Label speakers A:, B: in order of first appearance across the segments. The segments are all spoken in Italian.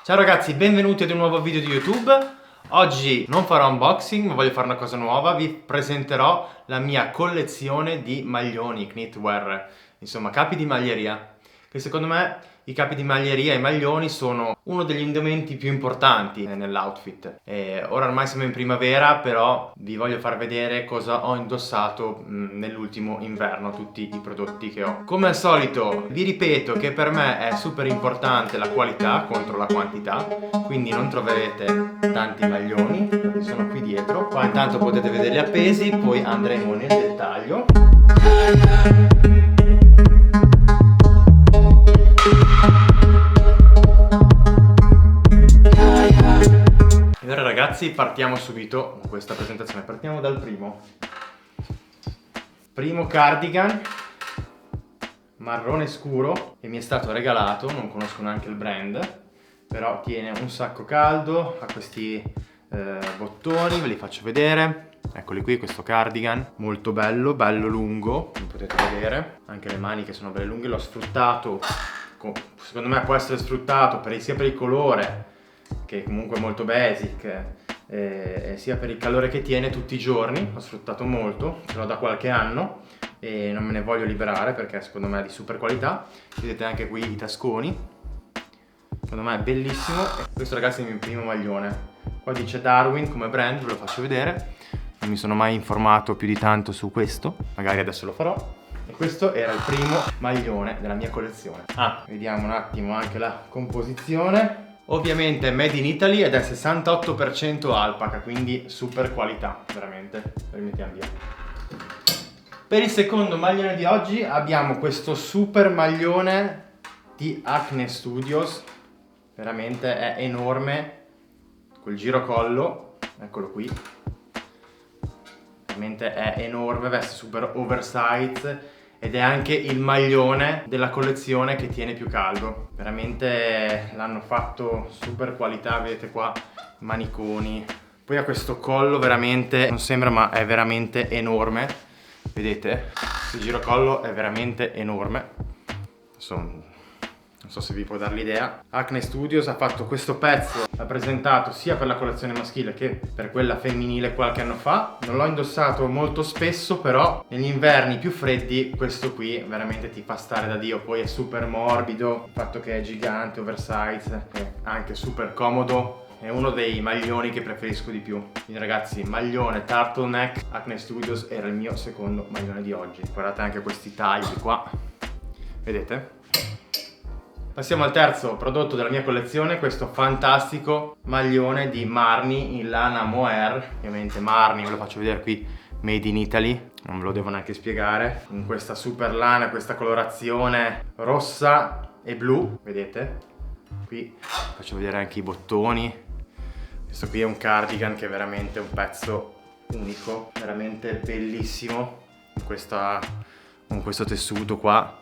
A: Ciao ragazzi, benvenuti ad un nuovo video di YouTube. Oggi non farò unboxing, ma voglio fare una cosa nuova. Vi presenterò la mia collezione di maglioni, knitwear, insomma capi di maglieria. Che secondo me i capi di maglieria e i maglioni sono uno degli indumenti più importanti nell'outfit. Ora ormai siamo in primavera, però vi voglio far vedere cosa ho indossato nell'ultimo inverno, tutti i prodotti che ho. Come al solito vi ripeto che per me è super importante la qualità contro la quantità, quindi non troverete tanti maglioni, sono qui dietro. Qua intanto potete vederli appesi, poi andremo nel dettaglio. E ora ragazzi partiamo subito con questa presentazione. Partiamo dal primo cardigan marrone scuro che mi è stato regalato, non conosco neanche il brand, però tiene un sacco caldo, ha questi bottoni, ve li faccio vedere. Eccoli qui, questo cardigan molto bello, bello lungo, come potete vedere, anche le maniche sono belle lunghe. L'ho sfruttato, secondo me può essere sfruttato sia per il colore, che comunque è molto basic, sia per il calore che tiene tutti i giorni. L'ho sfruttato molto, ce l'ho da qualche anno e non me ne voglio liberare perché secondo me è di super qualità. Vedete anche qui i tasconi, secondo me è bellissimo. E questo ragazzi è il mio primo maglione. Qua dice Darwin come brand, ve lo faccio vedere. Non mi sono mai informato più di tanto su questo, magari adesso lo farò. E questo era il primo maglione della mia collezione. Vediamo un attimo anche la composizione. Ovviamente è made in Italy ed è 68% alpaca, quindi super qualità, veramente. Rimettiamo via. Per il secondo maglione di oggi abbiamo questo super maglione di Acne Studios. Veramente è enorme, col girocollo, eccolo qui. Veramente è enorme, veste super oversize ed è anche il maglione della collezione che tiene più caldo. Veramente l'hanno fatto super qualità, vedete qua i maniconi. Poi ha questo collo veramente, non sembra ma è veramente enorme. Vedete? Il girocollo è veramente enorme. Insomma, non so se vi può dare l'idea. Acne Studios ha fatto questo pezzo, l'ha presentato sia per la collezione maschile che per quella femminile qualche anno fa. Non l'ho indossato molto spesso, però negli inverni più freddi questo qui veramente ti fa stare da Dio. Poi è super morbido, il fatto che è gigante, oversize, è anche super comodo. È uno dei maglioni che preferisco di più. Quindi ragazzi, maglione turtleneck Acne Studios era il mio secondo maglione di oggi. Guardate anche questi tagli qua, vedete? Passiamo al terzo prodotto della mia collezione, questo fantastico maglione di Marni in lana mohair. Ovviamente Marni, ve lo faccio vedere qui, made in Italy, non ve lo devo neanche spiegare. In questa super lana, questa colorazione rossa e blu, vedete? Qui faccio vedere anche i bottoni. Questo qui è un cardigan che è veramente un pezzo unico, veramente bellissimo, con questo tessuto qua,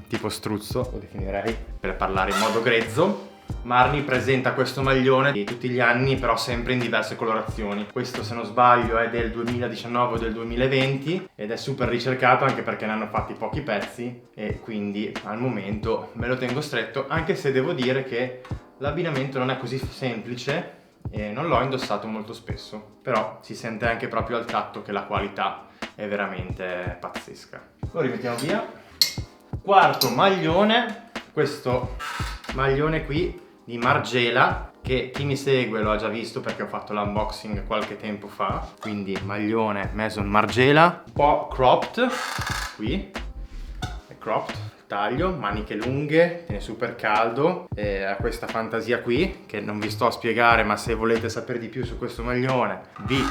A: tipo struzzo lo definirei, per parlare in modo grezzo. Marni presenta questo maglione di tutti gli anni, però sempre in diverse colorazioni. Questo, se non sbaglio, è del 2019 o del 2020 ed è super ricercato anche perché ne hanno fatti pochi pezzi e quindi al momento me lo tengo stretto, anche se devo dire che l'abbinamento non è così semplice e non l'ho indossato molto spesso, però si sente anche proprio al tatto che la qualità è veramente pazzesca. Lo rimettiamo via. Quarto maglione, questo maglione qui di Margiela, che chi mi segue lo ha già visto perché ho fatto l'unboxing qualche tempo fa. Quindi maglione Maison Margiela, un po' cropped, qui è cropped, taglio, maniche lunghe, tiene super caldo, ha questa fantasia qui che non vi sto a spiegare, ma se volete sapere di più su questo maglione vi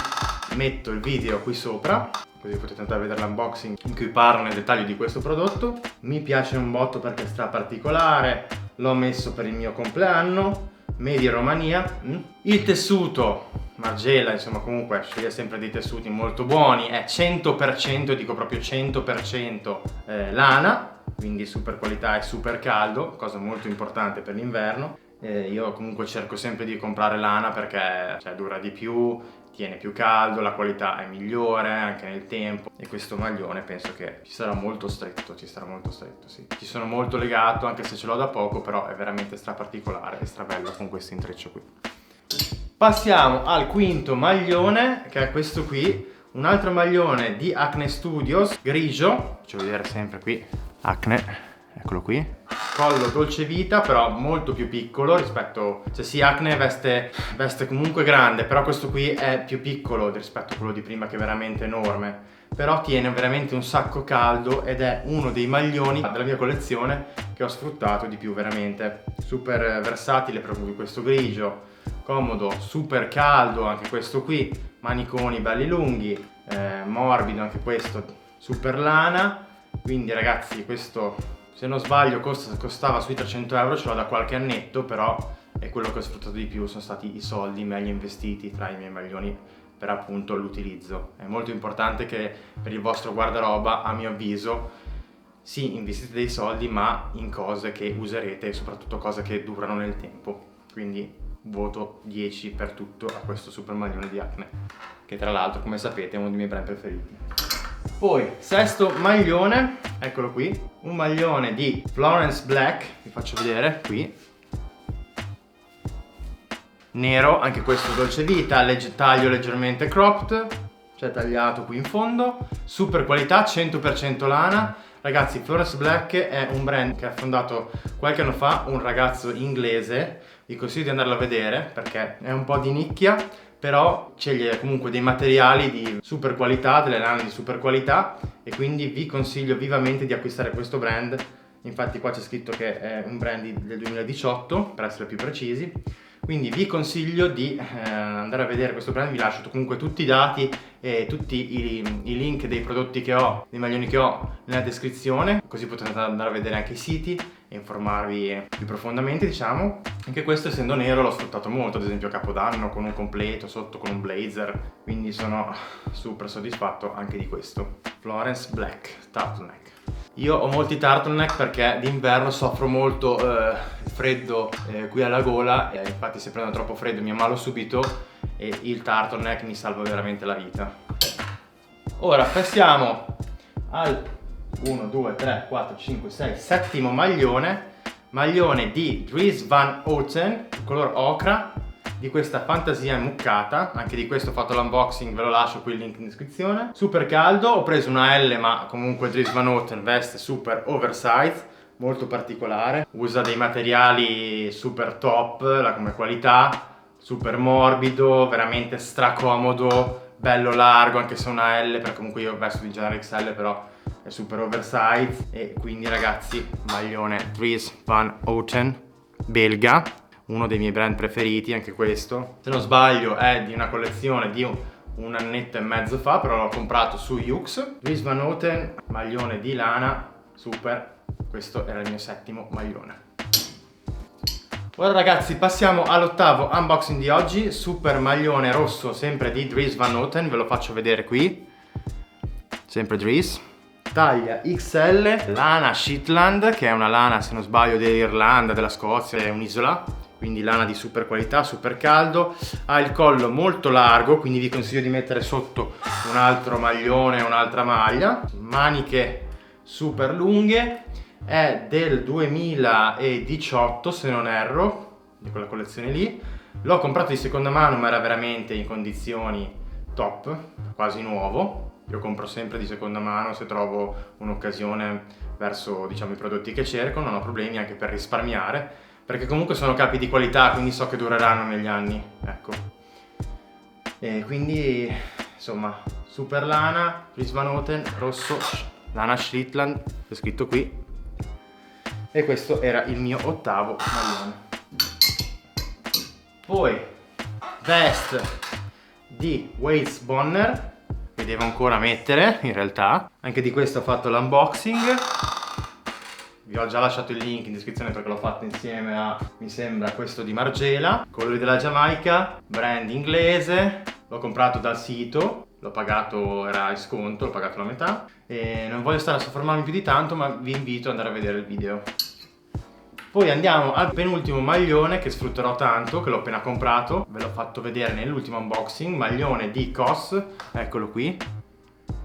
A: metto il video qui sopra, così potete andare a vedere l'unboxing in cui parlo nel dettaglio di questo prodotto. Mi piace un botto perché è stra particolare, l'ho messo per il mio compleanno, made in Romania. Il tessuto Margiela, insomma, comunque sceglie sempre dei tessuti molto buoni, è 100%, dico proprio 100% lana, quindi super qualità e super caldo, cosa molto importante per l'inverno. Io comunque cerco sempre di comprare lana perché dura di più, tiene più caldo, la qualità è migliore anche nel tempo, e questo maglione penso che ci sarà molto stretto, sì. Ci sono molto legato anche se ce l'ho da poco, però è veramente stra particolare e stra bello con questo intreccio qui. Passiamo al quinto maglione, che è questo qui, un altro maglione di Acne Studios, grigio, faccio vedere sempre qui, Acne. Eccolo qui. Collo dolce vita, però molto più piccolo rispetto... Cioè sì, Acne veste comunque grande, però questo qui è più piccolo rispetto a quello di prima, che è veramente enorme. Però tiene veramente un sacco caldo ed è uno dei maglioni della mia collezione che ho sfruttato di più veramente. Super versatile proprio di questo grigio, comodo, super caldo anche questo qui, maniconi belli lunghi, morbido anche questo, super lana. Quindi ragazzi, questo... Se non sbaglio costava sui 300 euro, ce l'ho da qualche annetto, però è quello che ho sfruttato di più, sono stati i soldi meglio investiti tra i miei maglioni per appunto l'utilizzo. È molto importante che per il vostro guardaroba, a mio avviso, sì, investite dei soldi, ma in cose che userete e soprattutto cose che durano nel tempo. Quindi voto 10 per tutto a questo super maglione di Acne, che tra l'altro, come sapete, è uno dei miei brand preferiti. Poi, sesto maglione, eccolo qui, un maglione di Florence Black, vi faccio vedere qui, nero, anche questo dolce vita, taglio leggermente cropped, cioè tagliato qui in fondo, super qualità, 100% lana. Ragazzi, Florence Black è un brand che ha fondato qualche anno fa un ragazzo inglese, vi consiglio di andarlo a vedere perché è un po' di nicchia, però sceglie comunque dei materiali di super qualità, delle lane di super qualità, e quindi vi consiglio vivamente di acquistare questo brand. Infatti qua c'è scritto che è un brand del 2018, per essere più precisi. Quindi vi consiglio di andare a vedere questo brand, vi lascio comunque tutti i dati e tutti i link dei prodotti che ho, dei maglioni che ho nella descrizione, così potete andare a vedere anche i siti e informarvi più profondamente, diciamo. Anche questo, essendo nero, l'ho sfruttato molto, ad esempio a Capodanno con un completo, sotto con un blazer, quindi sono super soddisfatto anche di questo. Florence Black Turtleneck. Io ho molti turtleneck perché d'inverno soffro molto freddo qui alla gola, e infatti se prendo troppo freddo mi ammalo subito, e il turtleneck mi salva veramente la vita. Ora passiamo al 1, 2, 3, 4, 5, 6, settimo maglione di Dries Van Noten, color ocra, di questa fantasia muccata. Anche di questo ho fatto l'unboxing, ve lo lascio qui il link in descrizione. Super caldo, ho preso una L, ma comunque Dries Van Noten veste super oversize, molto particolare, usa dei materiali super top come qualità, super morbido, veramente stracomodo, bello largo, anche se è una L, perché comunque io vesto in genere XL, però è super oversize. E quindi ragazzi, maglione Dries Van Noten, belga, uno dei miei brand preferiti anche questo. Se non sbaglio è di una collezione di un annetto e mezzo fa, però l'ho comprato su Yux. Dries Van Noten, maglione di lana, super. Questo era il mio settimo maglione. Ora ragazzi, passiamo all'ottavo unboxing di oggi. Super maglione rosso, sempre di Dries Van Noten, ve lo faccio vedere qui. Sempre Dries. Taglia XL, lana Shetland, che è una lana, se non sbaglio, dell'Irlanda, della Scozia, è un'isola. Quindi lana di super qualità, super caldo. Ha il collo molto largo, quindi vi consiglio di mettere sotto un altro maglione, un'altra maglia. Maniche super lunghe. È del 2018 se non erro, di quella collezione lì. L'ho comprato di seconda mano, ma era veramente in condizioni top, quasi nuovo. Io compro sempre di seconda mano se trovo un'occasione verso, diciamo, i prodotti che cerco, non ho problemi anche per risparmiare, perché comunque sono capi di qualità, quindi so che dureranno negli anni, ecco. E quindi, insomma, super lana, Dries Van Noten, rosso, lana Shetland, è scritto qui. E questo era il mio ottavo maglione. Poi, vest di Wales Bonner, che devo ancora mettere in realtà. Anche di questo ho fatto l'unboxing, vi ho già lasciato il link in descrizione perché l'ho fatto insieme a, mi sembra, questo di Margiela, colori della Giamaica, brand inglese. L'ho comprato dal sito, l'ho pagato, era in sconto, l'ho pagato la metà, e non voglio stare a soffermarmi più di tanto, ma vi invito ad andare a vedere il video. Poi andiamo al penultimo maglione che sfrutterò tanto, che l'ho appena comprato, ve l'ho fatto vedere nell'ultimo unboxing, maglione di COS, eccolo qui,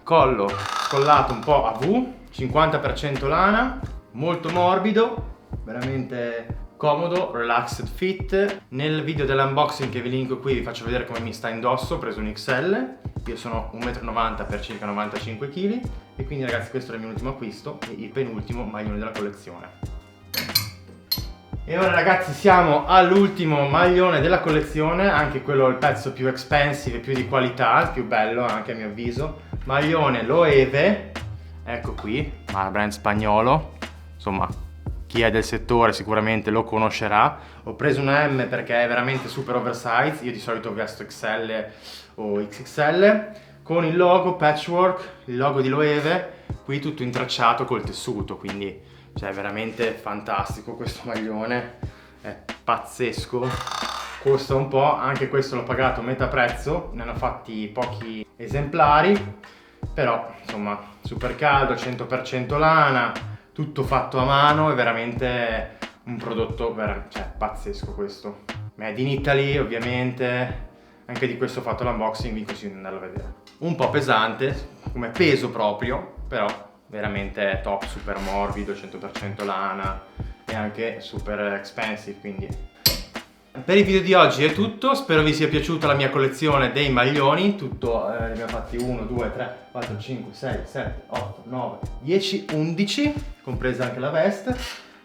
A: collo scollato un po' a V, 50% lana, molto morbido, veramente comodo, relaxed fit. Nel video dell'unboxing che vi linko qui vi faccio vedere come mi sta indosso, ho preso un XL, io sono 1,90 m per circa 95 kg e quindi ragazzi questo è il mio ultimo acquisto e il penultimo maglione della collezione. E ora ragazzi siamo all'ultimo maglione della collezione, anche quello il pezzo più expensive e più di qualità, il più bello anche a mio avviso. Maglione Loewe, ecco qui, ma brand spagnolo, insomma chi è del settore sicuramente lo conoscerà. Ho preso una M perché è veramente super oversize, io di solito vesto XL o XXL, con il logo patchwork, il logo di Loewe, qui tutto intracciato col tessuto, quindi cioè è veramente fantastico questo maglione, è pazzesco, costa un po', anche questo l'ho pagato metà prezzo, ne hanno fatti pochi esemplari, però insomma super caldo, 100% lana, tutto fatto a mano, è veramente un prodotto cioè, pazzesco questo. Made in Italy ovviamente, anche di questo ho fatto l'unboxing, vi consiglio di andarlo a vedere. Un po' pesante, come peso proprio, però veramente top, super morbido, 100% lana e anche super expensive, quindi. Per il video di oggi è tutto, spero vi sia piaciuta la mia collezione dei maglioni, tutto, ne abbiamo fatti 1, 2, 3, 4, 5, 6, 7, 8, 9, 10, 11, compresa anche la veste,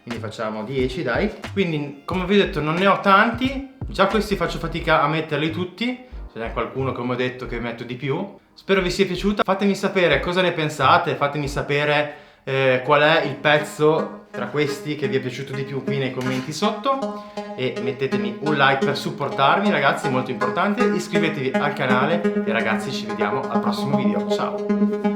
A: quindi facciamo 10 dai. Quindi come vi ho detto non ne ho tanti, già questi faccio fatica a metterli tutti, ce n'è qualcuno come ho detto che metto di più. Spero vi sia piaciuta, fatemi sapere cosa ne pensate, fatemi sapere qual è il pezzo tra questi che vi è piaciuto di più qui nei commenti sotto e mettetemi un like per supportarmi ragazzi, molto importante, iscrivetevi al canale e ragazzi ci vediamo al prossimo video, ciao!